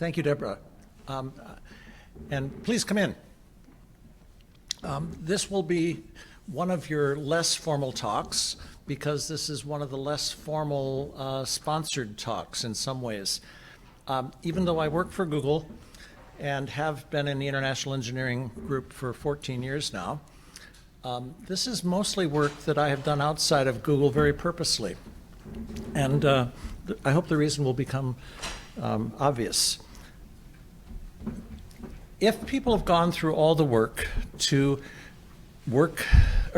Thank you, Deborah. And please come in. This will be one of your less formal talks because this is one of the less formal sponsored talks in some ways. Even though I work for Google and have been in the International Engineering Group for 14 years now, this is mostly work that I have done outside of Google very purposely. And I hope the reason will become obvious. If people have gone through all the work to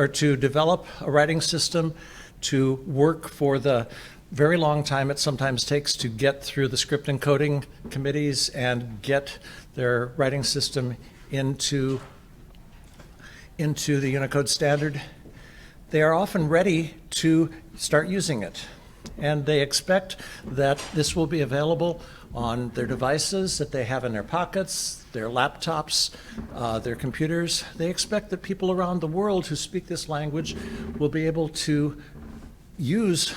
develop a writing system, to work for the very long time it sometimes takes to get through the script encoding committees and get their writing system into the Unicode standard, they are often ready to start using it. And they expect that this will be available on their devices that they have in their pockets, their laptops, their computers. They expect that people around the world who speak this language will be able to use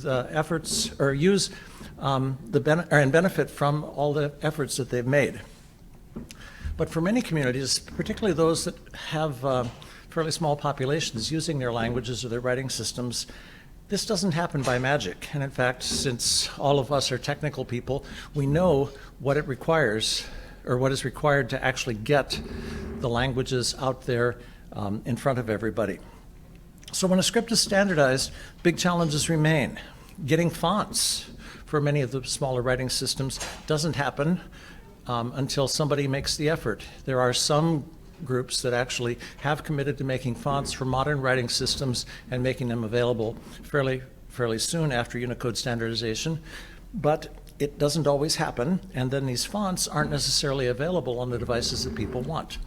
the efforts or use and benefit from all the efforts that they've made. But for many communities, particularly those that have fairly small populations using their languages or their writing systems, this doesn't happen by magic. And in fact, since all of us are technical people, we know what it requires or what is required to actually get the languages out there in front of everybody. So when a script is standardized, big challenges remain. Getting fonts for many of the smaller writing systems doesn't happen until somebody makes the effort. There are some groups that actually have committed to making fonts for modern writing systems and making them available fairly soon after Unicode standardization, but it doesn't always happen, and then these fonts aren't necessarily available on the devices that people want.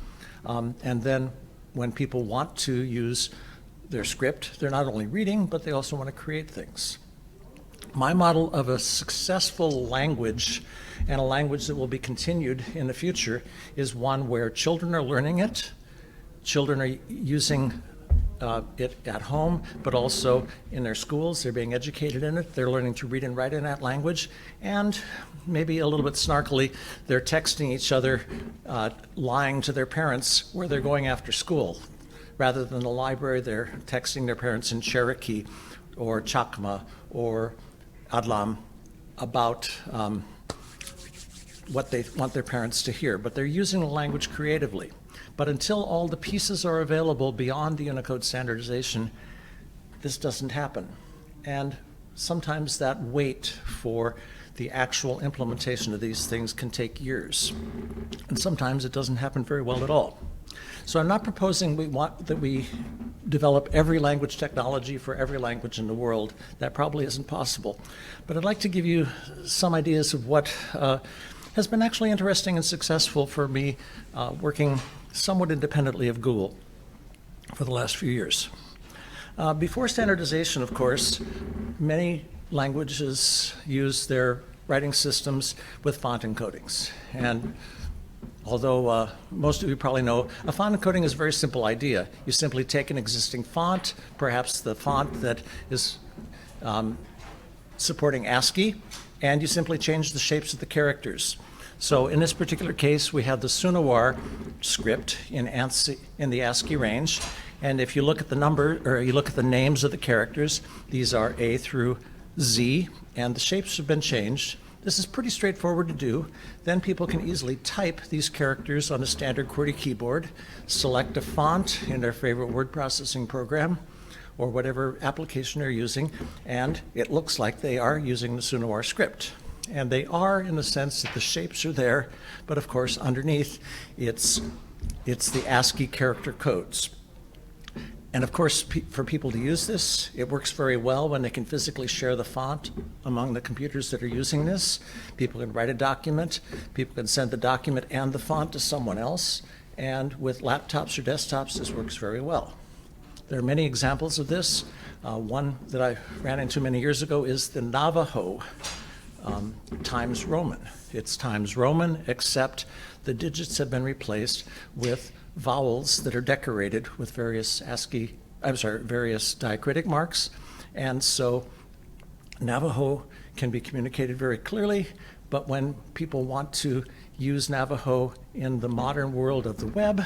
And then when people want to use their script, they're not only reading, but they also want to create things. My model of a successful language and a language that will be continued in the future is one where children are learning it, children are using it at home, but also in their schools. They're being educated in it. They're learning to read and write in that language. And maybe a little bit snarkily, they're texting each other, lying to their parents where they're going after school. Rather than the library, they're texting their parents in Cherokee or Chakma or Adlam about what they want their parents to hear. But they're using the language creatively. But until all the pieces are available beyond the Unicode standardization, this doesn't happen. And sometimes that wait for the actual implementation of these things can take years. And sometimes it doesn't happen very well at all. So I'm not proposing that we develop every language technology for every language in the world. That probably isn't possible. But I'd like to give you some ideas of what has been actually interesting and successful for me working somewhat independently of Google for the last few years. Before standardization, of course, many languages use their writing systems with font encodings. And although most of you probably know, a font encoding is a very simple idea. You simply take an existing font, perhaps the font that is supporting ASCII, and you simply change the shapes of the characters. So in this particular case, we have the Sunawar script in the ASCII range. And if you look at the number, or you look at the names of the characters, these are A through Z, and the shapes have been changed. This is pretty straightforward to do. Then people can easily type these characters on a standard QWERTY keyboard, select a font in their favorite word processing program, or whatever application they're using, and it looks like they are using the Sunawar script. And they are in the sense that the shapes are there, but of course underneath it's the ASCII character codes. And of course, for people to use this, it works very well when they can physically share the font among the computers that are using this. People can write a document, people can send the document and the font to someone else, and with laptops or desktops, this works very well. There are many examples of this. One that I ran into many years ago is the Navajo Times Roman. It's Times Roman, except the digits have been replaced with vowels that are decorated with various various diacritic marks. And so Navajo can be communicated very clearly, But when people want to use Navajo in the modern world of the web,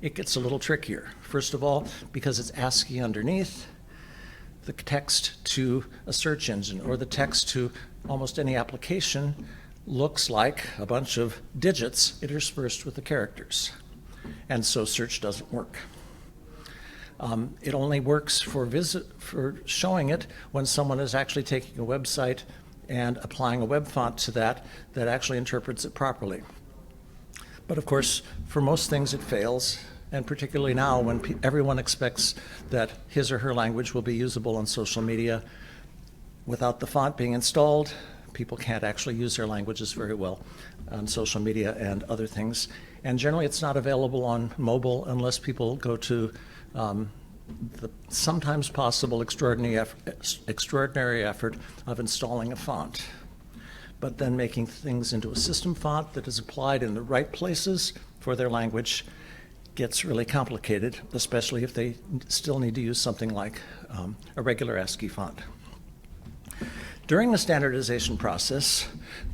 it gets a little trickier. First of all, because it's ASCII underneath, the text to a search engine or the text to almost any application looks like a bunch of digits interspersed with the characters. And so search doesn't work. It only works for showing it when someone is actually taking a website and applying a web font to that actually interprets it properly. But of course, for most things it fails, and particularly now when everyone expects that his or her language will be usable on social media. Without the font being installed, people can't actually use their languages very well on social media and other things. And generally it's not available on mobile unless people go to the sometimes possible extraordinary effort of installing a font. But then making things into a system font that is applied in the right places for their language gets really complicated, especially if they still need to use something like a regular ASCII font. During the standardization process,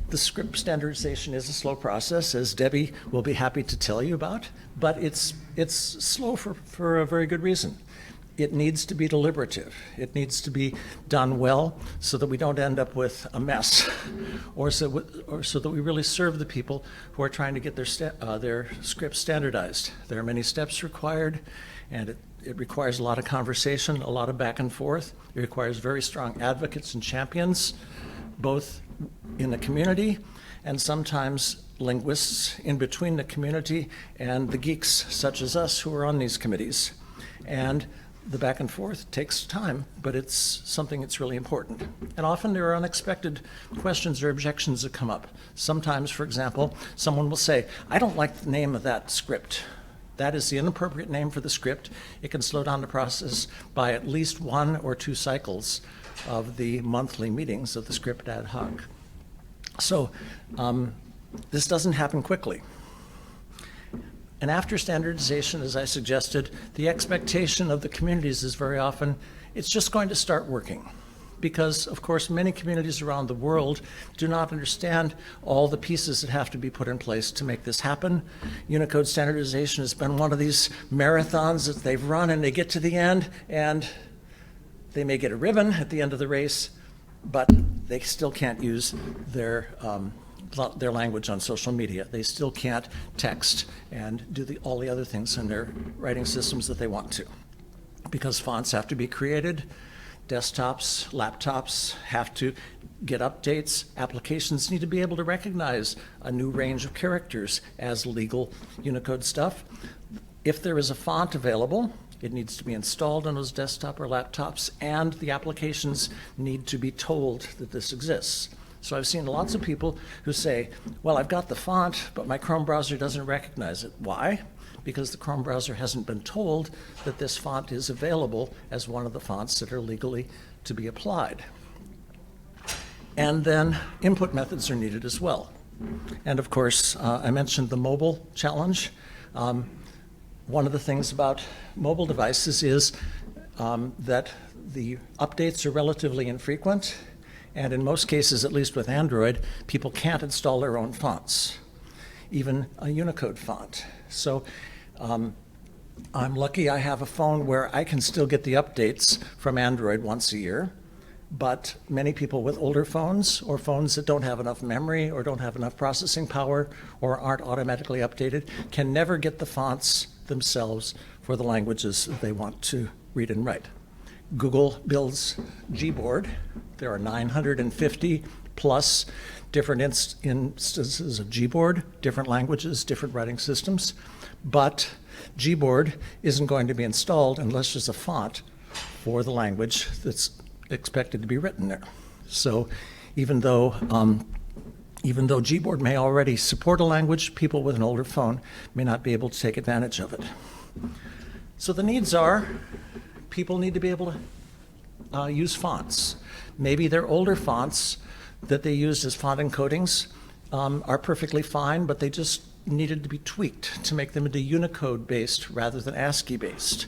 the script standardization is a slow process, as Debbie will be happy to tell you about, but it's slow for a very good reason. It needs to be deliberative. It needs to be done well so that we don't end up with a mess, or so that we really serve the people who are trying to get their scripts standardized. There are many steps required, and it requires a lot of conversation, a lot of back and forth. It requires very strong advocates and champions, both in the community and sometimes linguists in between the community and the geeks such as us who are on these committees. And the back and forth takes time, but it's something that's really important. And often there are unexpected questions or objections that come up. Sometimes, for example, someone will say, I don't like the name of that script. That is the inappropriate name for the script. It can slow down the process by at least 1 or 2 cycles of the monthly meetings of the script ad hoc. So this doesn't happen quickly. And after standardization, as I suggested, the expectation of the communities is very often, it's just going to start working. Because, of course, many communities around the world do not understand all the pieces that have to be put in place to make this happen. Unicode standardization has been one of these marathons that they've run, and they get to the end, and they may get a ribbon at the end of the race, but they still can't use their language on social media. They still can't text and do all the other things in their writing systems that they want to. Because fonts have to be created, desktops, laptops have to get updates, applications need to be able to recognize a new range of characters as legal Unicode stuff. If there is a font available, it needs to be installed on those desktop or laptops, and the applications need to be told that this exists. So I've seen lots of people who say, well, I've got the font, but my Chrome browser doesn't recognize it. Why? Because the Chrome browser hasn't been told that this font is available as one of the fonts that are legally to be applied. And then input methods are needed as well. And of course, I mentioned the mobile challenge. One of the things about mobile devices is that the updates are relatively infrequent. And in most cases, at least with Android, people can't install their own fonts, even a Unicode font. So I'm lucky I have a phone where I can still get the updates from Android once a year, but many people with older phones or phones that don't have enough memory or don't have enough processing power or aren't automatically updated can never get the fonts themselves for the languages that they want to read and write. Google builds Gboard. There are 950 plus different instances of Gboard, different languages, different writing systems. But Gboard isn't going to be installed unless there's a font for the language that's expected to be written there. So even though Gboard may already support a language, people with an older phone may not be able to take advantage of it. So the needs are, people need to be able to use fonts. Maybe their older fonts that they used as font encodings are perfectly fine, but they just needed to be tweaked to make them into Unicode-based rather than ASCII-based.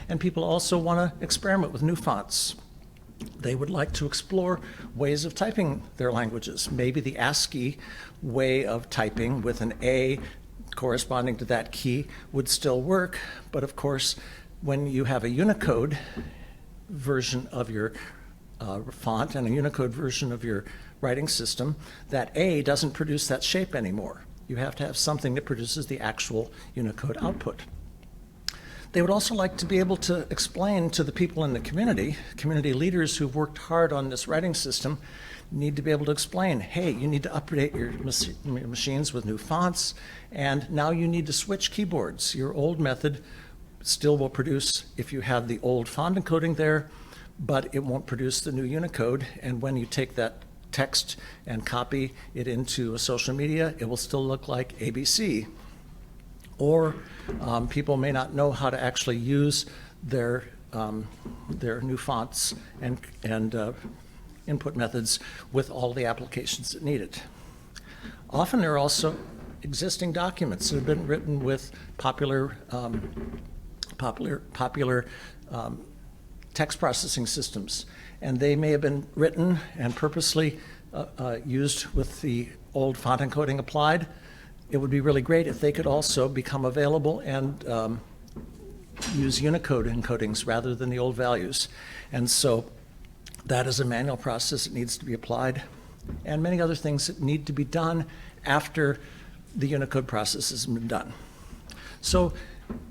And people also want to experiment with new fonts. They would like to explore ways of typing their languages. Maybe the ASCII way of typing with an A corresponding to that key would still work, but of course, when you have a Unicode version of your font and a Unicode version of your writing system, that A doesn't produce that shape anymore. You have to have something that produces the actual Unicode output. They would also like to be able to explain to the people in the community leaders who've worked hard on this writing system, need to be able to explain, hey, you need to update your machines with new fonts, and now you need to switch keyboards. Your old method still will produce, if you have the old font encoding there, but it won't produce the new Unicode, and when you take that text and copy it into a social media, it will still look like ABC. Or people may not know how to actually use their new fonts and input methods with all the applications that need it. Often there are also existing documents that have been written with popular text processing systems, and they may have been written and purposely used with the old font encoding applied. It would be really great if they could also become available and use Unicode encodings rather than the old values. And so that is a manual process that needs to be applied, and many other things that need to be done after the Unicode process has been done. So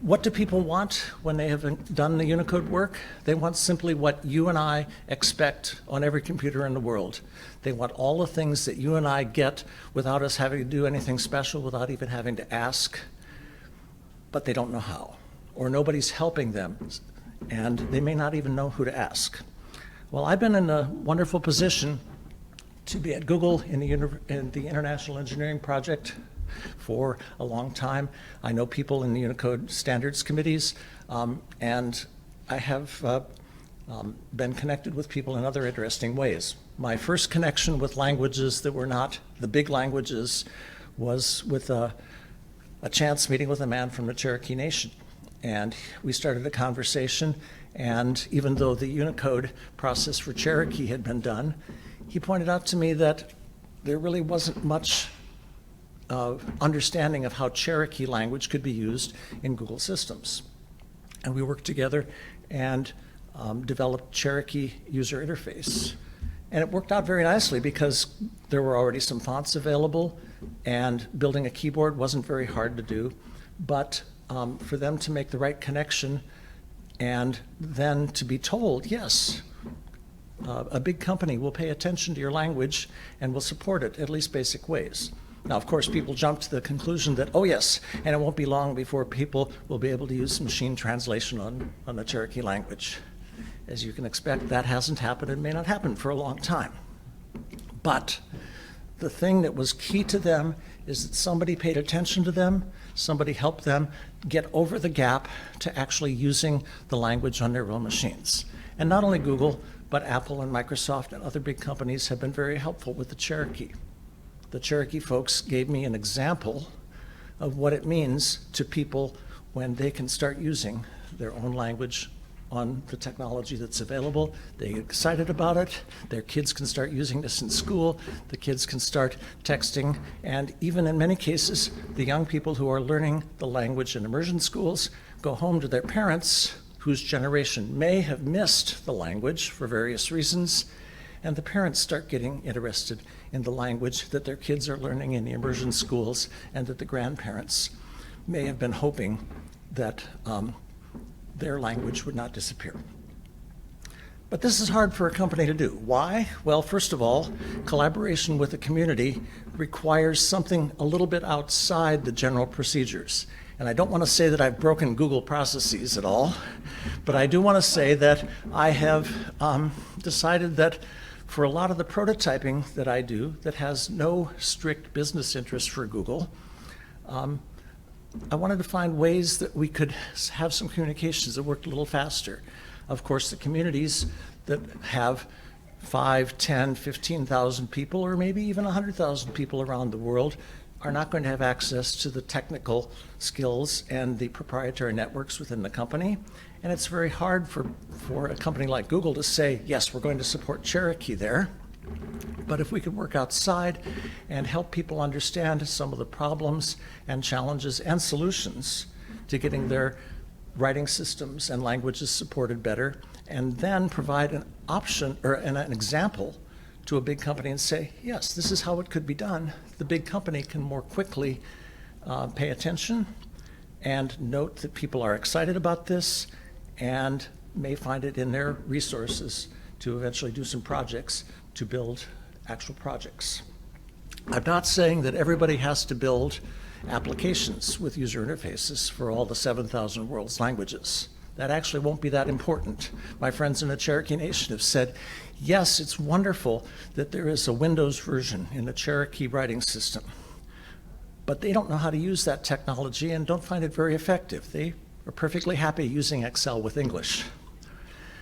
what do people want when they have done the Unicode work? They want simply what you and I expect on every computer in the world. They want all the things that you and I get without us having to do anything special, without even having to ask, but they don't know how, or nobody's helping them, and they may not even know who to ask. Well, I've been in a wonderful position to be at Google in the International Engineering Project for a long time. I know people in the Unicode Standards Committees, and I have been connected with people in other interesting ways. My first connection with languages that were not the big languages was with a chance meeting with a man from the Cherokee Nation. And we started a conversation, and even though the Unicode process for Cherokee had been done, he pointed out to me that there really wasn't much understanding of how Cherokee language could be used in Google systems. And we worked together and developed Cherokee user interface. And it worked out very nicely because there were already some fonts available, and building a keyboard wasn't very hard to do. But for them to make the right connection and then to be told, yes, a big company will pay attention to your language and will support it, at least basic ways. Now, of course, people jump to the conclusion that, oh yes, and it won't be long before people will be able to use machine translation on the Cherokee language. As you can expect, that hasn't happened and may not happen for a long time. But the thing that was key to them is that somebody paid attention to them, somebody helped them get over the gap to actually using the language on their own machines. And not only Google, but Apple and Microsoft and other big companies have been very helpful with the Cherokee. The Cherokee folks gave me an example of what it means to people when they can start using their own language on the technology that's available. They get excited about it. Their kids can start using this in school. The kids can start texting. And even in many cases, the young people who are learning the language in immersion schools go home to their parents, whose generation may have missed the language for various reasons, and the parents start getting interested in the language that their kids are learning in the immersion schools, and that the grandparents may have been hoping that their language would not disappear. But this is hard for a company to do. Why? Well, first of all, collaboration with the community requires something a little bit outside the general procedures. And I don't want to say that I've broken Google processes at all, but I do want to say that I have decided that for a lot of the prototyping that I do that has no strict business interest for Google, I wanted to find ways that we could have some communications that worked a little faster. Of course, the communities that have 5, 10, 15,000 people, or maybe even 100,000 people around the world, are not going to have access to the technical skills and the proprietary networks within the company. And it's very hard for a company like Google to say, yes, we're going to support Cherokee there. But if we could work outside and help people understand some of the problems and challenges and solutions to getting their writing systems and languages supported better, and then provide an option or an example to a big company and say, yes, this is how it could be done, the big company can more quickly pay attention and note that people are excited about this and may find it in their resources to eventually do some projects to build actual projects. I'm not saying that everybody has to build applications with user interfaces for all the 7,000 world's languages. That actually won't be that important. My friends in the Cherokee Nation have said, yes, it's wonderful that there is a Windows version in the Cherokee writing system, but they don't know how to use that technology and don't find it very effective. They are perfectly happy using Excel with English.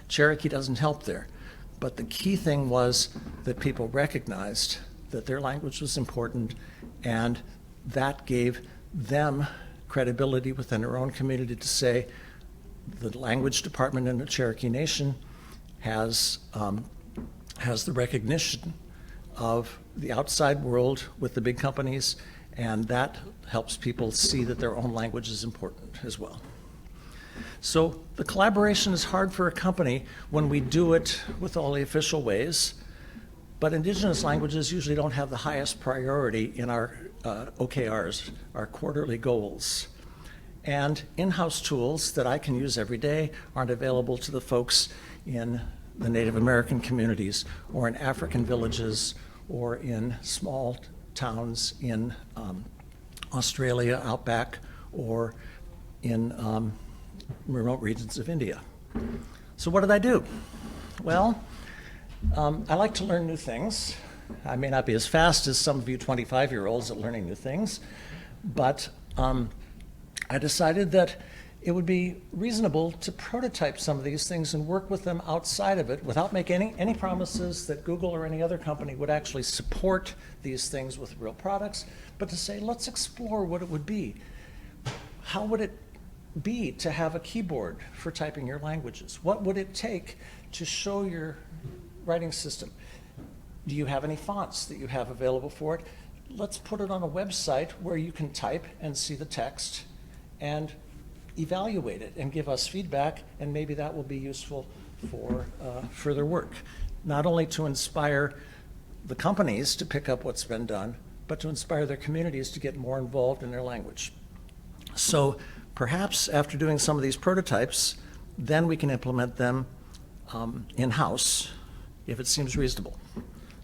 Cherokee doesn't help there. But the key thing was that people recognized that their language was important, and that gave them credibility within their own community to say, the language department in the Cherokee Nation has the recognition of the outside world with the big companies, and that helps people see that their own language is important as well. So the collaboration is hard for a company when we do it with all the official ways, but indigenous languages usually don't have the highest priority in our OKRs, our quarterly goals. And in-house tools that I can use every day aren't available to the folks in the Native American communities or in African villages or in small towns in Australia, outback, or in remote regions of India. So what did I do? Well, I like to learn new things. I may not be as fast as some of you 25-year-olds at learning new things, but I decided that it would be reasonable to prototype some of these things and work with them outside of it without making any promises that Google or any other company would actually support these things with real products, but to say, let's explore what it would be. How would it be to have a keyboard for typing your languages? What would it take to show your writing system? Do you have any fonts that you have available for it? Let's put it on a website where you can type and see the text and evaluate it and give us feedback, and maybe that will be useful for further work. Not only to inspire the companies to pick up what's been done, but to inspire their communities to get more involved in their language. So perhaps after doing some of these prototypes, then we can implement them in-house if it seems reasonable.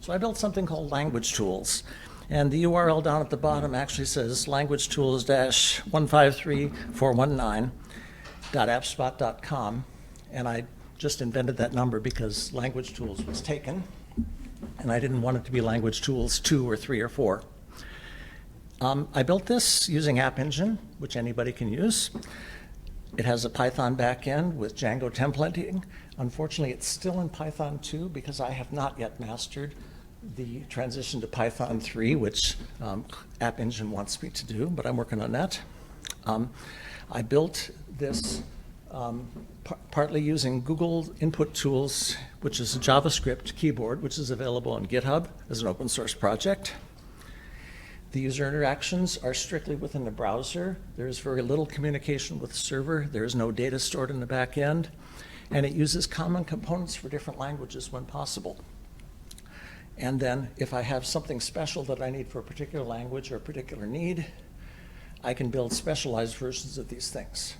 So I built something called Language Tools. And the URL down at the bottom actually says languagetools-153419.appspot.com. And I just invented that number because Language Tools was taken, and I didn't want it to be Language Tools 2 or 3 or 4. I built this using App Engine, which anybody can use. It has a Python backend with Django templating. Unfortunately, it's still in Python 2 because I have not yet mastered the transition to Python 3, which App Engine wants me to do, but I'm working on that. I built this partly using Google Input Tools, which is a JavaScript keyboard, which is available on GitHub as an open source project. The user interactions are strictly within the browser. There's very little communication with the server. There's no data stored in the back end. And it uses common components for different languages when possible. And then if I have something special that I need for a particular language or a particular need, I can build specialized versions of these things.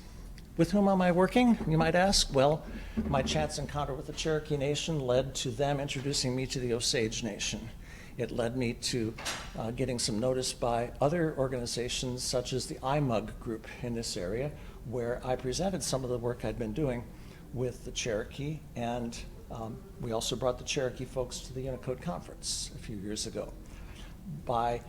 With whom am I working, you might ask? Well, my chance encounter with the Cherokee Nation led to them introducing me to the Osage Nation. It led me to getting some notice by other organizations such as the iMug group in this area, where I presented some of the work I'd been doing with the Cherokee, and we also brought the Cherokee folks to the Unicode conference a few years ago. By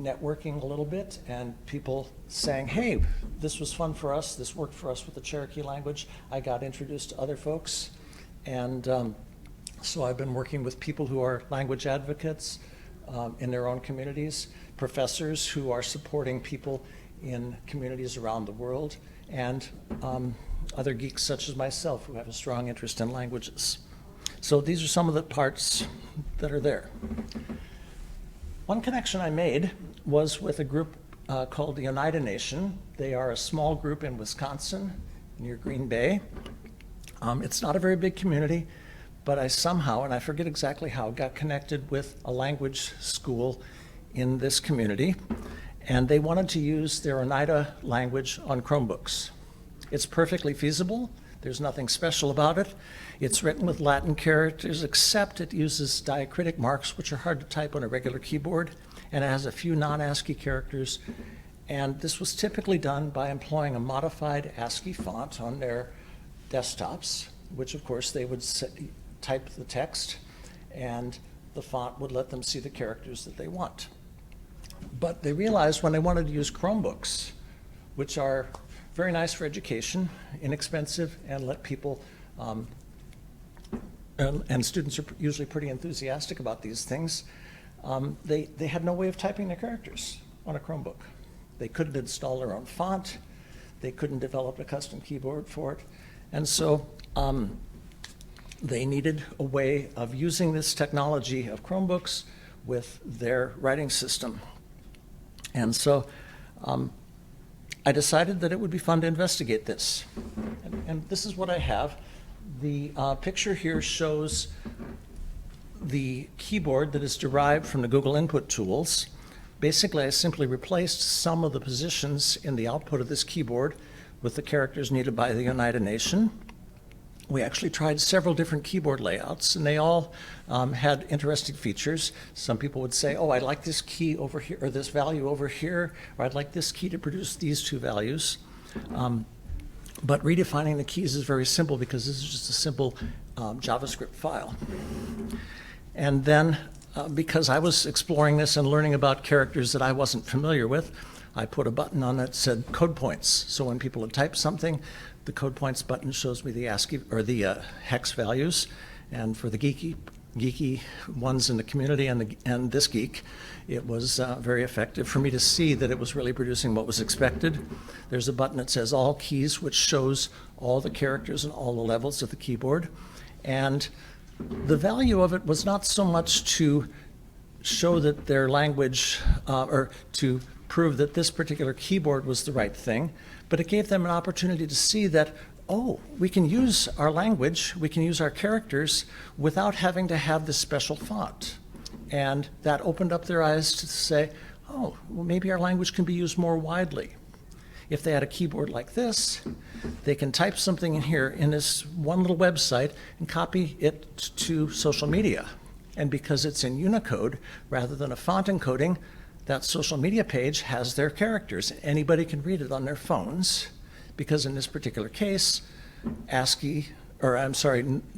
networking a little bit and people saying, hey, this was fun for us, this worked for us with the Cherokee language, I got introduced to other folks. And so I've been working with people who are language advocates, in their own communities, professors who are supporting people in communities around the world, and other geeks such as myself who have a strong interest in languages. So these are some of the parts that are there. One connection I made was with a group called the Oneida Nation. They are a small group in Wisconsin near Green Bay. It's not a very big community, but I somehow, and I forget exactly how, got connected with a language school in this community, and they wanted to use their Oneida language on Chromebooks. It's perfectly feasible. There's nothing special about it. It's written with Latin characters, except it uses diacritic marks, which are hard to type on a regular keyboard, and it has a few non-ASCII characters. And this was typically done by employing a modified ASCII font on their desktops, which of course they would type the text, and the font would let them see the characters that they want. But they realized when they wanted to use Chromebooks, which are very nice for education, inexpensive, and let people, and students are usually pretty enthusiastic about these things, they had no way of typing their characters on a Chromebook. They couldn't install their own font. They couldn't develop a custom keyboard for it. And so they needed a way of using this technology of Chromebooks with their writing system. And so I decided that it would be fun to investigate this. And this is what I have. The picture here shows the keyboard that is derived from the Google input tools. Basically, I simply replaced some of the positions in the output of this keyboard with the characters needed by the Oneida Nation. We actually tried several different keyboard layouts, and they all had interesting features. Some people would say, oh, I like this key over here, or this value over here, or I'd like this key to produce these two values. But redefining the keys is very simple because this is just a simple JavaScript file. And then, because I was exploring this and learning about characters that I wasn't familiar with, I put a button on that said code points. So when people had typed something, the code points button shows me the ASCII or the hex values. And for the geeky ones in the community and this geek, it was very effective for me to see that it was really producing what was expected. There's a button that says all keys, which shows all the characters and all the levels of the keyboard. And the value of it was not so much to show that their language, or to prove that this particular keyboard was the right thing, but it gave them an opportunity to see that, oh, we can use our language, we can use our characters without having to have this special font. And that opened up their eyes to say, oh, well, maybe our language can be used more widely. If they had a keyboard like this, they can type something in here in this one little website and copy it to social media. And because it's in Unicode rather than a font encoding, that social media page has their characters. Anybody can read it on their phones, because in this particular case,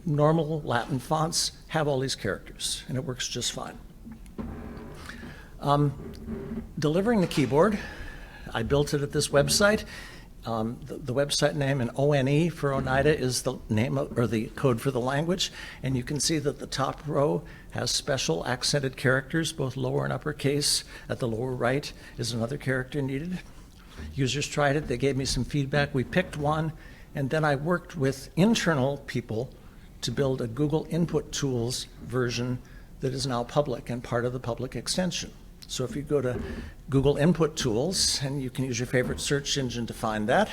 normal Latin fonts have all these characters, and it works just fine. Delivering the keyboard, I built it at this website. The website name in ONE for Oneida is the name or the code for the language, and you can see that the top row has special accented characters, both lower and uppercase. At the lower right is another character needed. Users tried it, they gave me some feedback, we picked one, and then I worked with internal people to build a Google Input Tools version that is now public and part of the public extension. So if you go to Google Input Tools, and you can use your favorite search engine to find that,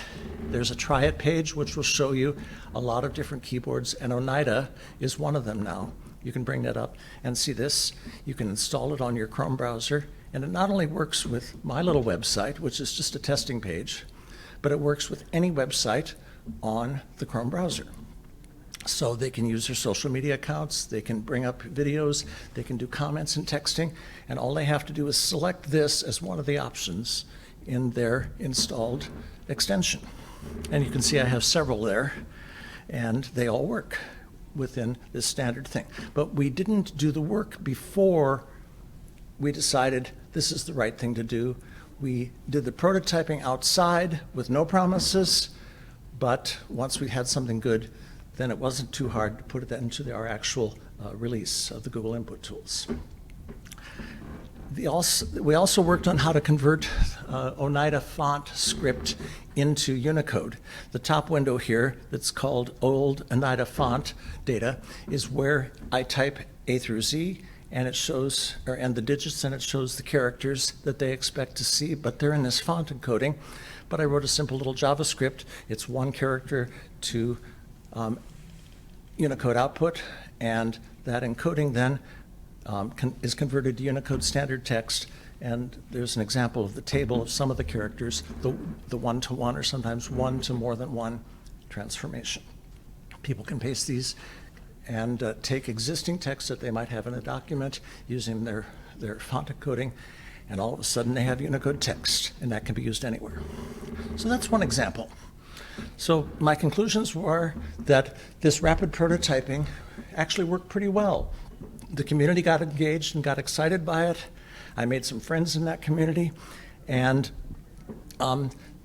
there's a Try It page which will show you a lot of different keyboards, and Oneida is one of them now. You can bring that up and see this. You can install it on your Chrome browser, and it not only works with my little website, which is just a testing page, but it works with any website on the Chrome browser. So they can use their social media accounts, they can bring up videos, they can do comments and texting, and all they have to do is select this as one of the options in their installed extension. And you can see I have several there, and they all work within this standard thing. But we didn't do the work before we decided this is the right thing to do. We did the prototyping outside with no promises, but once we had something good, then it wasn't too hard to put it into our actual release of the Google Input Tools. We also worked on how to convert Oneida font script into Unicode. The top window here that's called Old Oneida Font Data is where I type A through Z, and it shows, and the digits, and it shows the characters that they expect to see, but they're in this font encoding. But I wrote a simple little JavaScript. It's one character to Unicode output, and that encoding then is converted to Unicode standard text, and there's an example of the table of some of the characters, the one-to-one or sometimes one to more than one transformation. People can paste these and take existing text that they might have in a document using their font encoding, and all of a sudden they have Unicode text, and that can be used anywhere. So that's one example. So my conclusions were that this rapid prototyping actually worked pretty well. The community got engaged and got excited by it. I made some friends in that community, and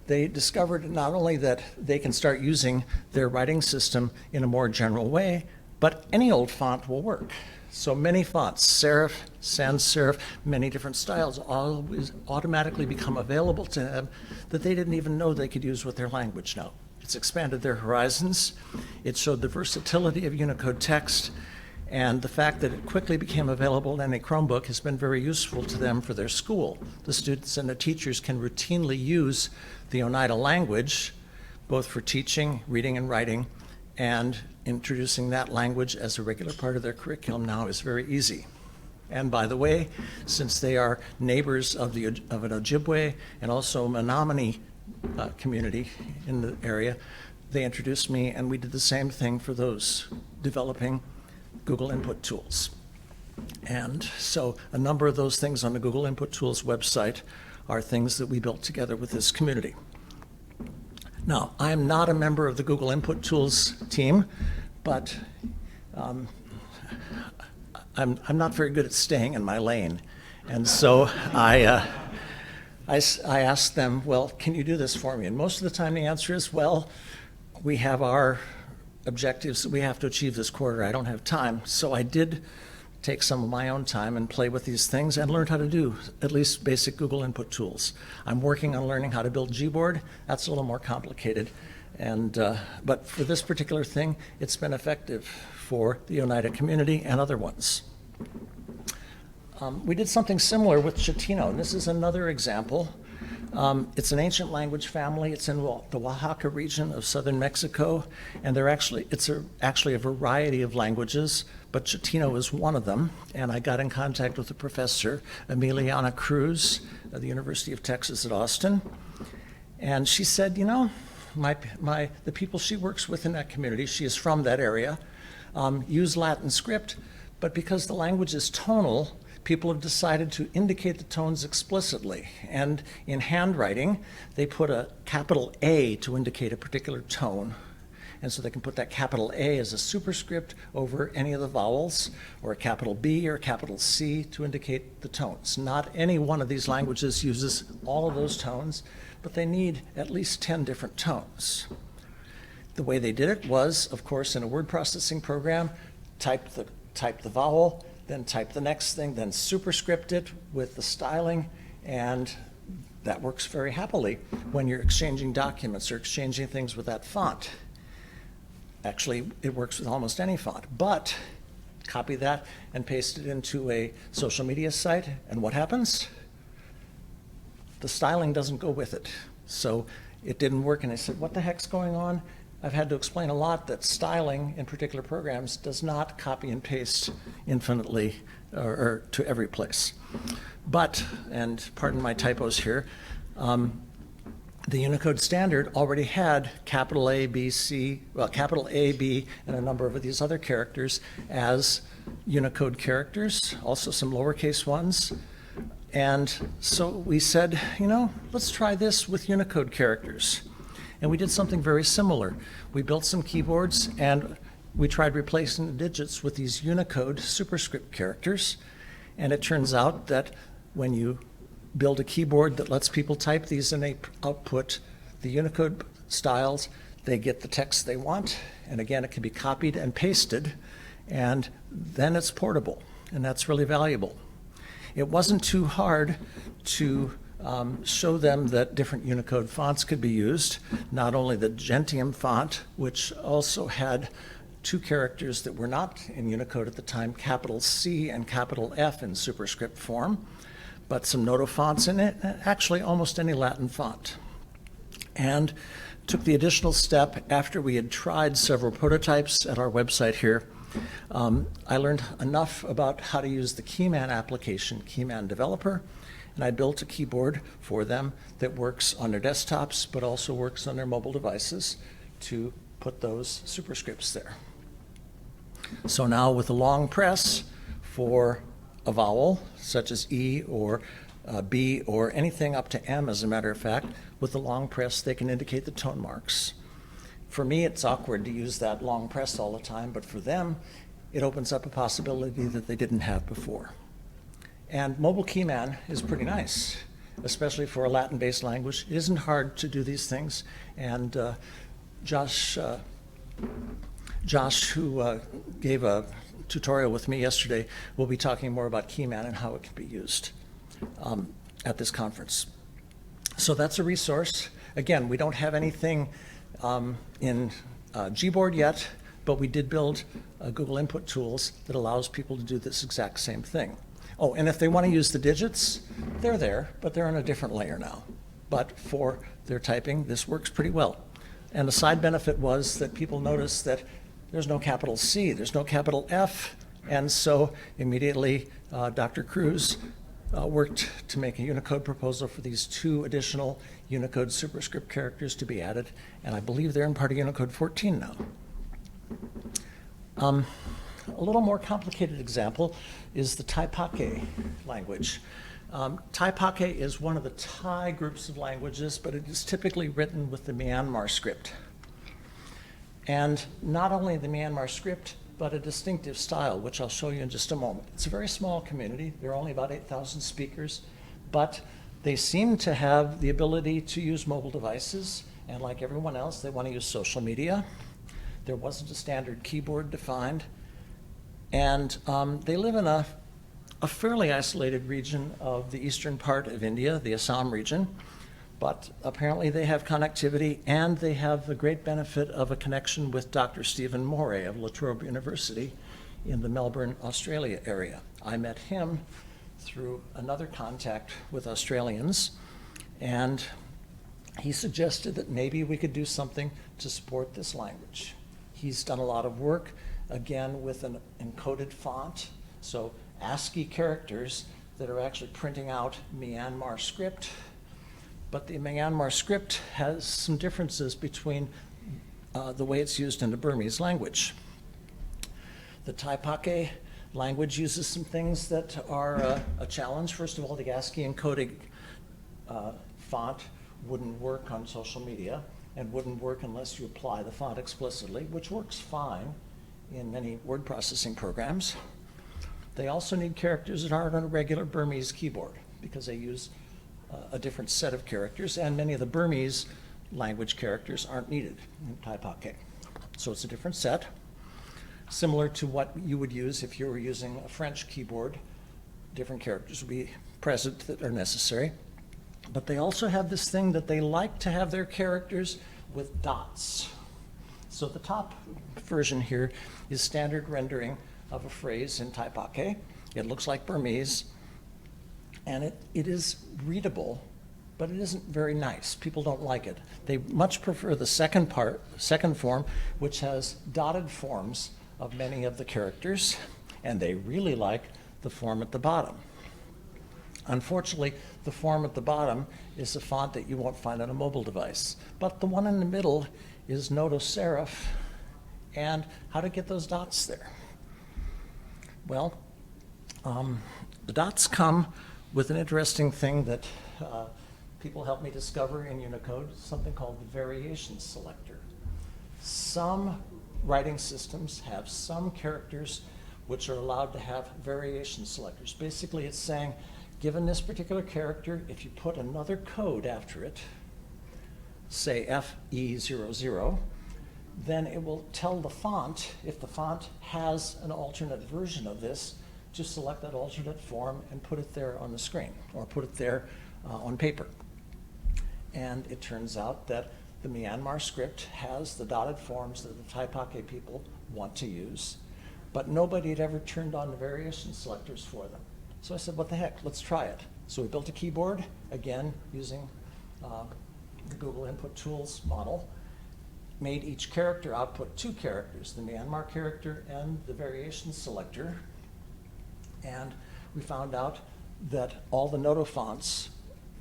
they discovered not only that they can start using their writing system in a more general way, but any old font will work. So many fonts, serif, sans serif, many different styles, always automatically become available to them that they didn't even know they could use with their language now. It's expanded their horizons. It showed the versatility of Unicode text, and the fact that it quickly became available in any Chromebook has been very useful to them for their school. The students and the teachers can routinely use the Oneida language, both for teaching, reading, and writing, and introducing that language as a regular part of their curriculum now is very easy. And by the way, since they are neighbors of an Ojibwe and also Menominee community in the area, they introduced me, and we did the same thing for those developing Google Input Tools. And so a number of those things on the Google Input Tools website are things that we built together with this community. Now, I'm not a member of the Google Input Tools team, but I'm not very good at staying in my lane. And so I asked them, well, can you do this for me? And most of the time the answer is, well, we have our objectives that we have to achieve this quarter. I don't have time. So I did take some of my own time and play with these things and learned how to do at least basic Google Input Tools. I'm working on learning how to build Gboard. That's a little more complicated. And, but for this particular thing, it's been effective for the Oneida community and other ones. We did something similar with Chatino, and this is another example. It's an ancient language family. It's in the Oaxaca region of southern Mexico, and it's actually a variety of languages, but Chatino is one of them. And I got in contact with the professor, Emiliana Cruz, at the University of Texas at Austin, and she said, you know, the people she works with in that community, she is from that area, use Latin script, but because the language is tonal, people have decided to indicate the tones explicitly. And in handwriting, they put a capital A to indicate a particular tone. And so they can put that capital A as a superscript over any of the vowels, or a capital B or a capital C to indicate the tones. Not any one of these languages uses all of those tones, but they need at least 10 different tones. The way they did it was, of course, in a word processing program, type the vowel, then type the next thing, then superscript it with the styling, and that works very happily when you're exchanging documents or exchanging things with that font. Actually, it works with almost any font, but copy that and paste it into a social media site, and what happens? The styling doesn't go with it. So it didn't work, and I said, what the heck's going on? I've had to explain a lot that styling in particular programs does not copy and paste infinitely or to every place. But, and pardon my typos here, the Unicode standard already had capital A, B, C, well, capital A, B, and a number of these other characters as Unicode characters, also some lowercase ones. And so we said, you know, let's try this with Unicode characters. And we did something very similar. We built some keyboards, and we tried replacing the digits with these Unicode superscript characters. And it turns out that when you build a keyboard that lets people type these and they output the Unicode styles, they get the text they want. And again, it can be copied and pasted, and then it's portable, and that's really valuable. It wasn't too hard to show them that different Unicode fonts could be used, not only the Gentium font, which also had two characters that were not in Unicode at the time, capital C and capital F in superscript form, but some Noto fonts in it, actually almost any Latin font. And took the additional step after we had tried several prototypes at our website here. I learned enough about how to use the Keyman application, Keyman Developer, and I built a keyboard for them that works on their desktops, but also works on their mobile devices to put those superscripts there. So now with a long press for a vowel, such as E or B or anything up to M, as a matter of fact, with the long press, they can indicate the tone marks. For me, it's awkward to use that long press all the time, but for them, it opens up a possibility that they didn't have before. And mobile Keyman is pretty nice, especially for a Latin-based language. It isn't hard to do these things, and Josh, who gave a tutorial with me yesterday, will be talking more about Keyman and how it can be used at this conference. So that's a resource. Again, we don't have anything in Gboard yet, but we did build Google Input Tools that allows people to do this exact same thing. Oh, and if they want to use the digits, they're there, but they're on a different layer now. But for their typing, this works pretty well. And the side benefit was that people noticed that there's no capital C, there's no capital F, and so immediately Dr. Cruz worked to make a Unicode proposal for these two additional Unicode superscript characters to be added, and I believe they're in part of Unicode 14 now. A little more complicated example is the Thai Pake language. Thai Pake is one of the Thai groups of languages, but it is typically written with the Myanmar script. And not only the Myanmar script, but a distinctive style, which I'll show you in just a moment. It's a very small community. There are only about 8,000 speakers, but they seem to have the ability to use mobile devices, and like everyone else, they want to use social media. There wasn't a standard keyboard defined, and they live in a fairly isolated region of the eastern part of India, the Assam region, but apparently they have connectivity, and they have the great benefit of a connection with Dr. Stephen Moray of La Trobe University in the Melbourne, Australia area. I met him through another contact with Australians, and he suggested that maybe we could do something to support this language. He's done a lot of work, again, with an encoded font, so ASCII characters that are actually printing out Myanmar script, but the Myanmar script has some differences between the way it's used in the Burmese language. The Thai Pake language uses some things that are a challenge. First of all, the ASCII encoding font wouldn't work on social media and wouldn't work unless you apply the font explicitly, which works fine in many word processing programs. They also need characters that aren't on a regular Burmese keyboard because they use a different set of characters, and many of the Burmese language characters aren't needed in Thai Pake. So it's a different set, similar to what you would use if you were using a French keyboard. Different characters would be present that are necessary. But they also have this thing that they like to have their characters with dots. So the top version here is standard rendering of a phrase in Thai Pake. It looks like Burmese, and it is readable, but it isn't very nice. People don't like it. They much prefer the second form, which has dotted forms of many of the characters, and they really like the form at the bottom. Unfortunately, the form at the bottom is a font that you won't find on a mobile device, but the one in the middle is Noto serif, and how to get those dots there? Well, the dots come with an interesting thing that people helped me discover in Unicode, something called the variation selector. Some writing systems have some characters which are allowed to have variation selectors. Basically, it's saying, given this particular character, if you put another code after it, say FE00, then it will tell the font, if the font has an alternate version of this, to select that alternate form and put it there on the screen, or put it there on paper. And it turns out that the Myanmar script has the dotted forms that the Thai Pake people want to use, but nobody had ever turned on the variation selectors for them. So I said, what the heck, let's try it. So we built a keyboard, again, using the Google Input Tools model, made each character output 2 characters, the Myanmar character and the variation selector. And we found out that all the Noto fonts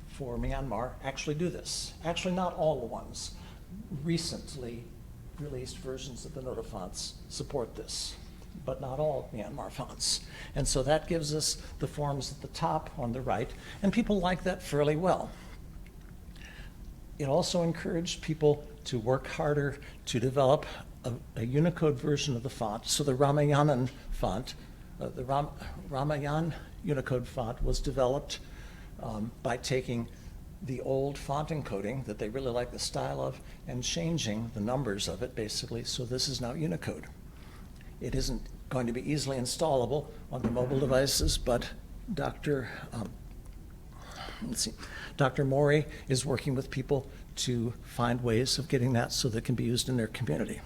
for Myanmar actually do this. Actually, not all the ones. Recently released versions of the Noto fonts support this, but not all Myanmar fonts. And so that gives us the forms at the top on the right, and people like that fairly well. It also encouraged people to work harder to develop a Unicode version of the font. So the Ramayan font, the Ramayan Unicode font was developed by taking the old font encoding that they really like the style of and changing the numbers of it, basically. So this is now Unicode. It isn't going to be easily installable on the mobile devices, but Dr. Mori is working with people to find ways of getting that so that it can be used in their community.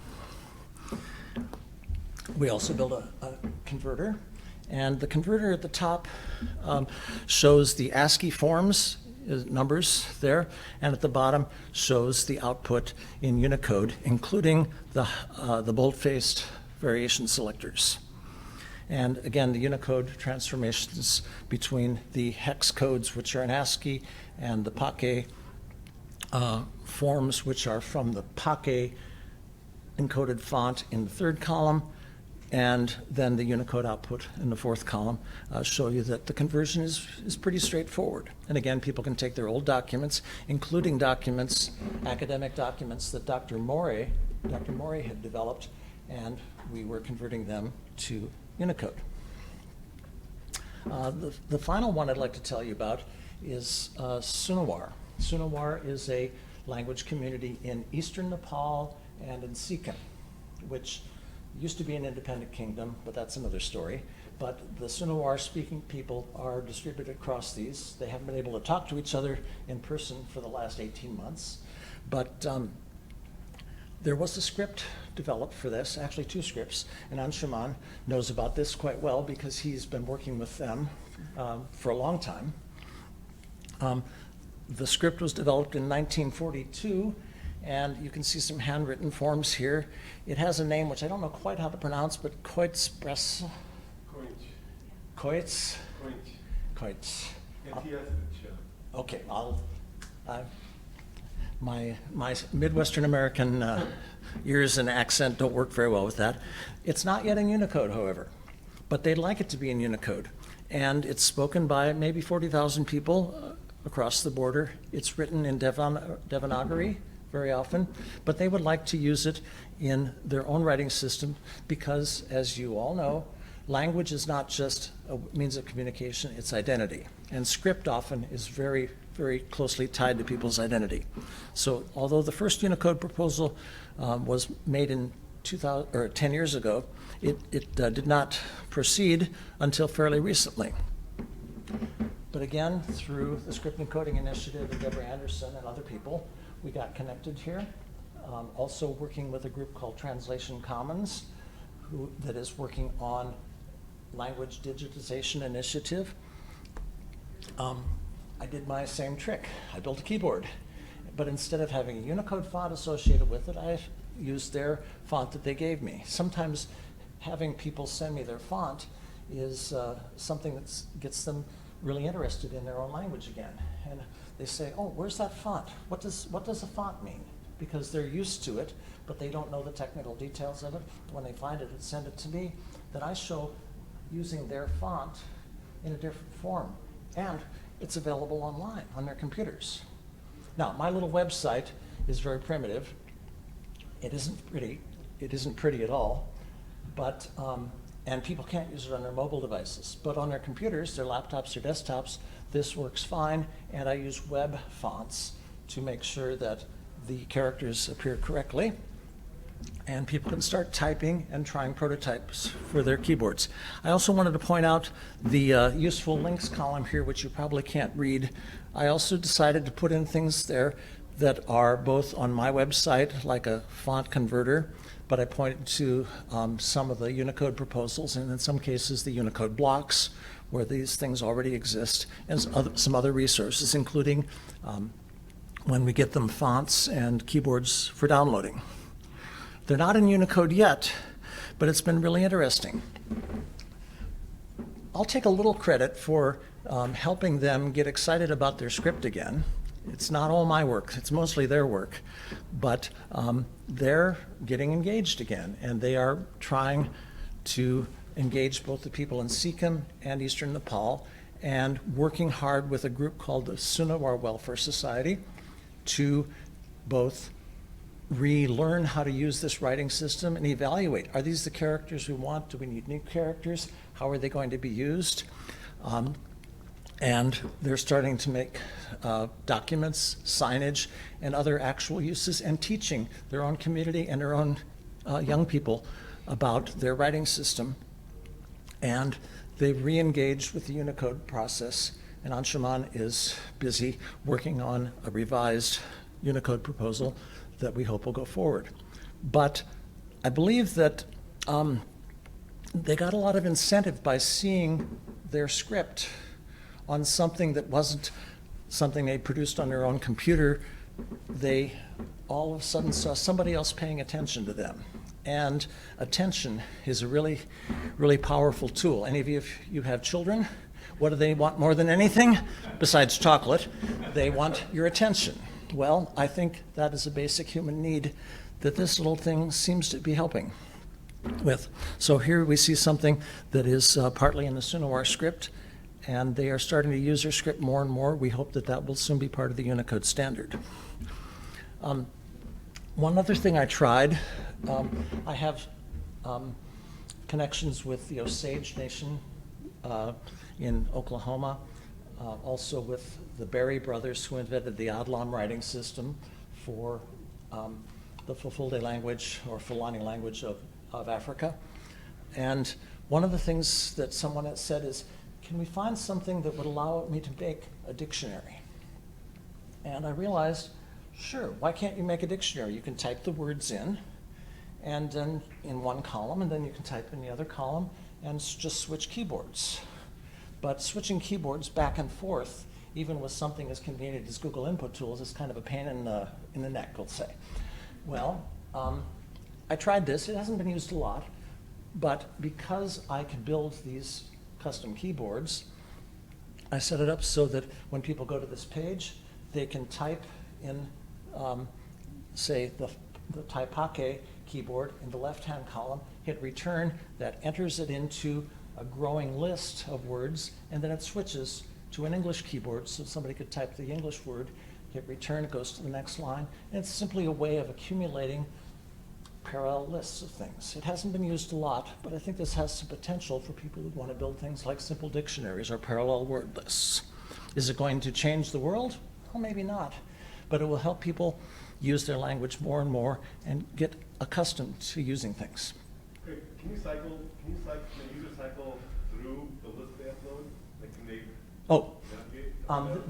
We also built a converter, and the converter at the top shows the ASCII forms, numbers there, and at the bottom shows the output in Unicode, including the bold-faced variation selectors. And again, the Unicode transformations between the hex codes, which are in ASCII, and the Pake forms, which are from the Pake encoded font in the 3rd column, and then the Unicode output in the 4th column, show you that the conversion is pretty straightforward. And again, people can take their old documents, including documents, academic documents that Dr. Mori had developed, and we were converting them to Unicode. The final one I'd like to tell you about is Sunawar. Sunawar is a language community in eastern Nepal and in Sikkim, which used to be an independent kingdom, but that's another story. But the Sunawar-speaking people are distributed across these. They haven't been able to talk to each other in person for the last 18 months. But there was a script developed for this, actually 2 scripts, and Anshuman knows about this quite well because he's been working with them for a long time. The script was developed in 1942, and you can see some handwritten forms here. It has a name which I don't know quite how to pronounce, but Koitspress. Koits? Koits. Okay, my Midwestern American ears and accent don't work very well with that. It's not yet in Unicode, however, but they'd like it to be in Unicode. And it's spoken by maybe 40,000 people across the border. It's written in Devanagari very often, but they would like to use it in their own writing system because, as you all know, language is not just a means of communication, it's identity. And script often is very, very closely tied to people's identity. So although the first Unicode proposal was made in 10 years ago, it did not proceed until fairly recently. But again, through the Script Encoding Initiative and Deborah Anderson and other people, we got connected here. Also working with a group called Translation Commons, that is working on language digitization initiative. I did my same trick. I built a keyboard, but instead of having a Unicode font associated with it, I used their font that they gave me. Sometimes having people send me their font is something that gets them really interested in their own language again. And they say, oh, where's that font? What does a font mean? Because they're used to it, but they don't know the technical details of it. When they find it and send it to me, then I show using their font in a different form. And it's available online on their computers. Now, my little website is very primitive. It isn't pretty. It isn't pretty at all. But, and people can't use it on their mobile devices. But on their computers, their laptops or desktops, this works fine. And I use web fonts to make sure that the characters appear correctly. and people can start typing and trying prototypes for their keyboards. I also wanted to point out the useful links column here, which you probably can't read. I also decided to put in things there that are both on my website, like a font converter, but I pointed to some of the Unicode proposals, and in some cases the Unicode blocks, where these things already exist, and some other resources, including, when we get them, fonts and keyboards for downloading. They're not in Unicode yet, but it's been really interesting. I'll take a little credit for helping them get excited about their script again. It's not all my work, it's mostly their work, but they're getting engaged again, and they are trying to engage both the people in Sikkim and Eastern Nepal, and working hard with a group called the Sunawar Welfare Society to both relearn how to use this writing system and evaluate, are these the characters we want? Do we need new characters? How are they going to be used? And they're starting to make documents, signage, and other actual uses, and teaching their own community and their own young people about their writing system. And they've re-engaged with the Unicode process, and Anshuman is busy working on a revised Unicode proposal that we hope will go forward. But I believe that they got a lot of incentive by seeing their script on something that wasn't something they produced on their own computer. They all of a sudden saw somebody else paying attention to them. And attention is a really, really powerful tool. Any of you, if you have children, what do they want more than anything? Besides chocolate, they want your attention. Well, I think that is a basic human need that this little thing seems to be helping with. So here we see something that is partly in the Sunawar script, and they are starting to use their script more and more. We hope that that will soon be part of the Unicode standard. One other thing I tried, I have connections with the Osage Nation in Oklahoma, also with the Berry brothers who invented the Adlam writing system for the Fulfulde language or Fulani language of Africa. And one of the things that someone has said is, can we find something that would allow me to make a dictionary? And I realized, sure, why can't you make a dictionary? You can type the words in, and then in one column, and then you can type in the other column, and just switch keyboards. But switching keyboards back and forth, even with something as convenient as Google Input Tools, is kind of a pain in the neck, we'll say. Well, I tried this. It hasn't been used a lot, but because I could build these custom keyboards, I set it up so that when people go to this page, they can type in, say, the Taipake keyboard in the left-hand column, hit return, that enters it into a growing list of words, and then it switches to an English keyboard, so somebody could type the English word, hit return, it goes to the next line, and it's simply a way of accumulating parallel lists of things. It hasn't been used a lot, but I think this has some potential for people who want to build things like simple dictionaries or parallel word lists. Is it going to change the world? Well, maybe not, but it will help people use their language more and more and get accustomed to using things. Great. Can you cycle through the list they upload? Like, can they navigate?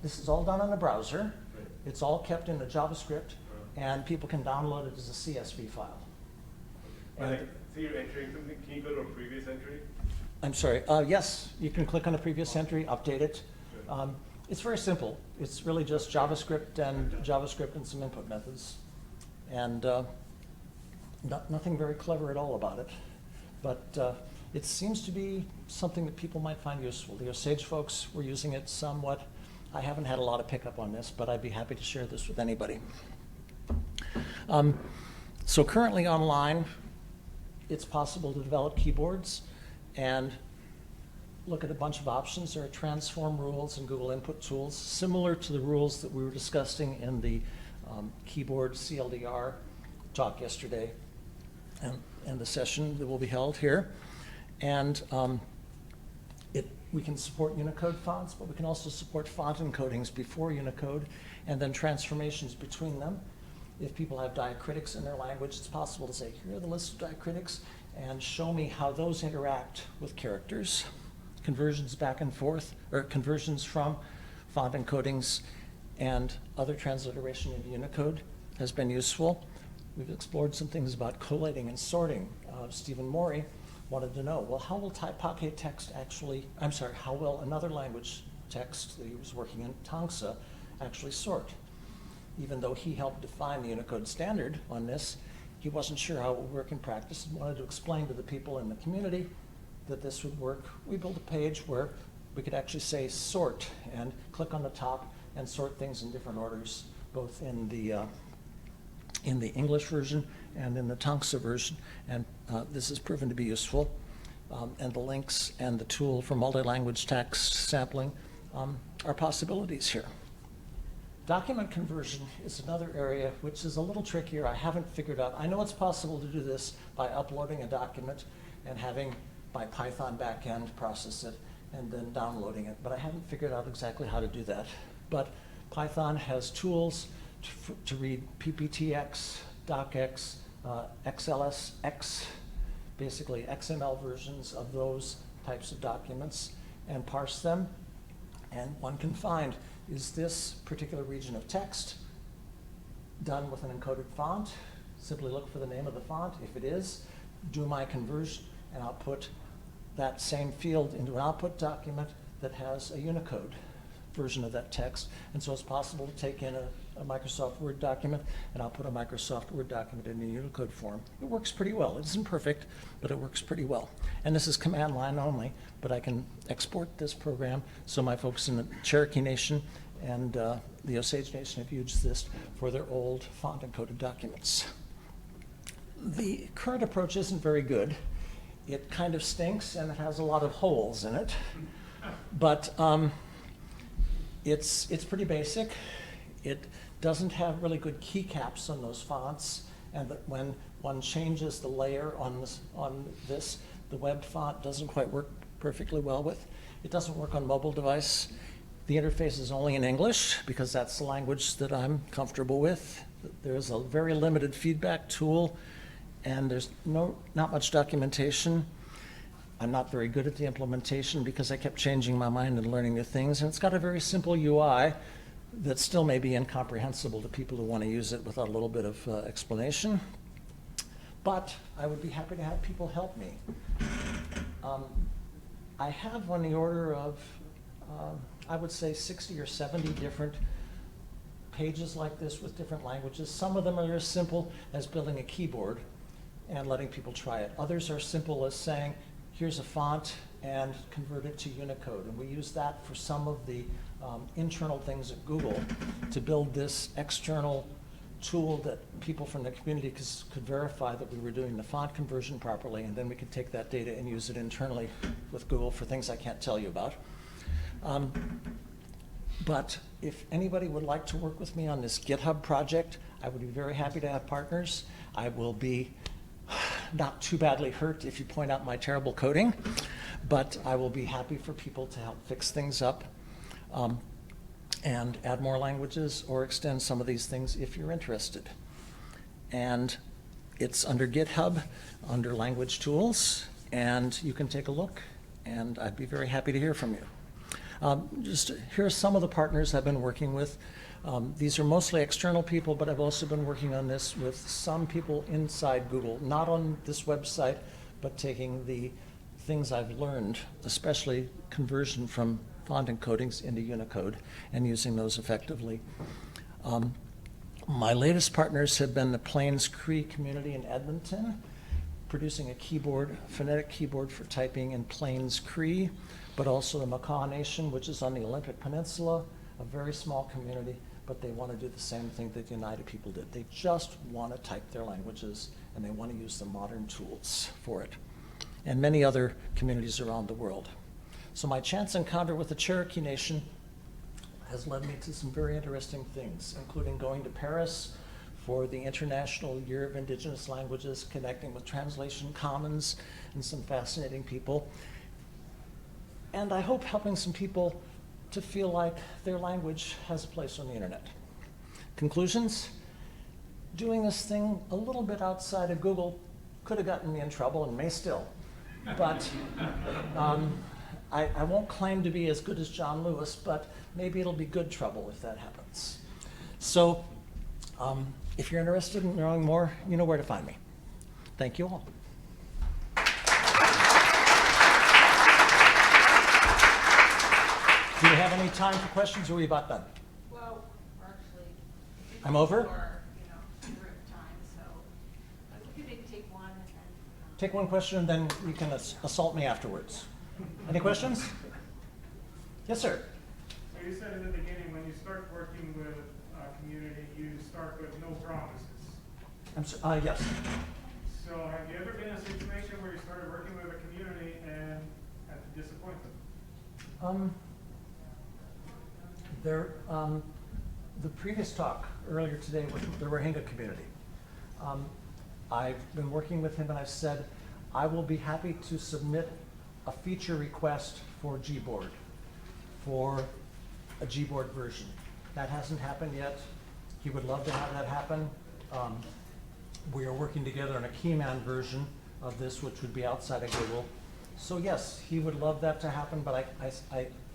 This is all done in the browser. Right. It's all kept in the JavaScript, and people can download it as a CSV file. So you're entering something. Can you go to a previous entry? I'm sorry. Yes, you can click on a previous entry, update it. It's very simple. It's really just JavaScript and some input methods, and nothing very clever at all about it. But it seems to be something that people might find useful. The Osage folks were using it somewhat. I haven't had a lot of pickup on this, but I'd be happy to share this with anybody. So currently online, it's possible to develop keyboards and look at a bunch of options. There are transform rules in Google Input Tools, similar to the rules that we were discussing in the keyboard CLDR talk yesterday and the session that will be held here. And we can support Unicode fonts, but we can also support font encodings before Unicode and then transformations between them. If people have diacritics in their language, it's possible to say, here are the list of diacritics, and show me how those interact with characters. Conversions back and forth, or conversions from font encodings and other transliteration into Unicode has been useful. We've explored some things about collating and sorting. Stephen Morey wanted to know, well, how will Taipake text actually, I'm sorry, how will another language text that he was working in, Tangsa, actually sort? Even though he helped define the Unicode standard on this, he wasn't sure how it would work in practice and wanted to explain to the people in the community that this would work. We built a page where we could actually say sort and click on the top and sort things in different orders, both in the English version and in the Tangsa version, and this has proven to be useful. And the links and the tool for multi-language text sampling are possibilities here. Document conversion is another area which is a little trickier. I haven't figured out. I know it's possible to do this by uploading a document and having my Python backend process it and then downloading it, but I haven't figured out exactly how to do that. But Python has tools to read PPTX, DocX, XLSX, basically XML versions of those types of documents, and parse them. And one can find, is this particular region of text done with an encoded font? Simply look for the name of the font. If it is, do my conversion, and I'll put that same field into an output document that has a Unicode version of that text. And so it's possible to take in a Microsoft Word document, and I'll put a Microsoft Word document in a Unicode form. It works pretty well. It isn't perfect, but it works pretty well. And this is command line only, but I can export this program so my folks in the Cherokee Nation and the Osage Nation have used this for their old font encoded documents. The current approach isn't very good. It kind of stinks and it has a lot of holes in it, but it's pretty basic. It doesn't have really good keycaps on those fonts, and that when one changes the layer on this, the web font doesn't quite work perfectly well with. It doesn't work on mobile device. The interface is only in English because that's the language that I'm comfortable with. There's a very limited feedback tool, and there's not much documentation. I'm not very good at the implementation because I kept changing my mind and learning new things, and it's got a very simple UI that still may be incomprehensible to people who want to use it without a little bit of explanation. But I would be happy to have people help me. I have on the order of, I would say 60 or 70 different pages like this with different languages. Some of them are as simple as building a keyboard and letting people try it. Others are simple as saying, here's a font and convert it to Unicode. And we use that for some of the internal things at Google to build this external tool that people from the community could verify that we were doing the font conversion properly, and then we could take that data and use it internally with Google for things I can't tell you about. But if anybody would like to work with me on this GitHub project, I would be very happy to have partners. I will be not too badly hurt if you point out my terrible coding, but I will be happy for people to help fix things up and add more languages or extend some of these things if you're interested. And it's under GitHub, under language tools, and you can take a look, and I'd be very happy to hear from you. Just here are some of the partners I've been working with. These are mostly external people, but I've also been working on this with some people inside Google, not on this website, but taking the things I've learned, especially conversion from font encodings into Unicode and using those effectively. My latest partners have been the Plains Cree community in Edmonton, producing a keyboard, phonetic keyboard for typing in Plains Cree, but also the Makah Nation, which is on the Olympic Peninsula, a very small community, but they want to do the same thing that the United people did. They just want to type their languages, and they want to use the modern tools for it, and many other communities around the world. So my chance encounter with the Cherokee Nation has led me to some very interesting things, including going to Paris for the International Year of Indigenous Languages, connecting with Translation Commons and some fascinating people. And I hope helping some people to feel like their language has a place on the internet. Conclusions? doing this thing a little bit outside of Google could have gotten me in trouble and may still. But I won't claim to be as good as John Lewis, but maybe it'll be good trouble if that happens. So if you're interested in knowing more, you know where to find me. Thank you all. Do you have any time for questions, or are we about done? Well, we're actually. I'm over? We're at time, so we could maybe take one and then. Take one question, and then you can assault me afterwards. Any questions? Yes, sir. So you said in the beginning, when you start working with a community, you start with no promises. Yes. So have you ever been in a situation where you started working with a community and had to disappoint them? The previous talk earlier today with the Rohingya community, I've been working with him, and I've said I will be happy to submit a feature request for Gboard, for a Gboard version. That hasn't happened yet. He would love to have that happen. We are working together on a Keyman version of this, which would be outside of Google. So yes, he would love that to happen, but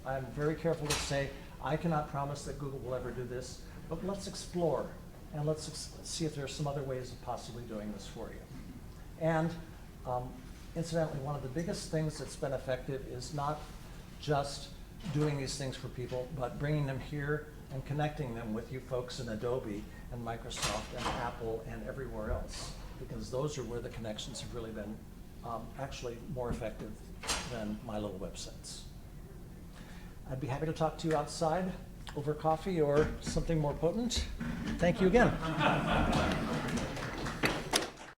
I'm very careful to say I cannot promise that Google will ever do this, but let's explore and let's see if there are some other ways of possibly doing this for you. And incidentally, one of the biggest things that's been effective is not just doing these things for people, but bringing them here and connecting them with you folks in Adobe and Microsoft and Apple and everywhere else, because those are where the connections have really been actually more effective than my little websites. I'd be happy to talk to you outside over coffee or something more potent. Thank you again.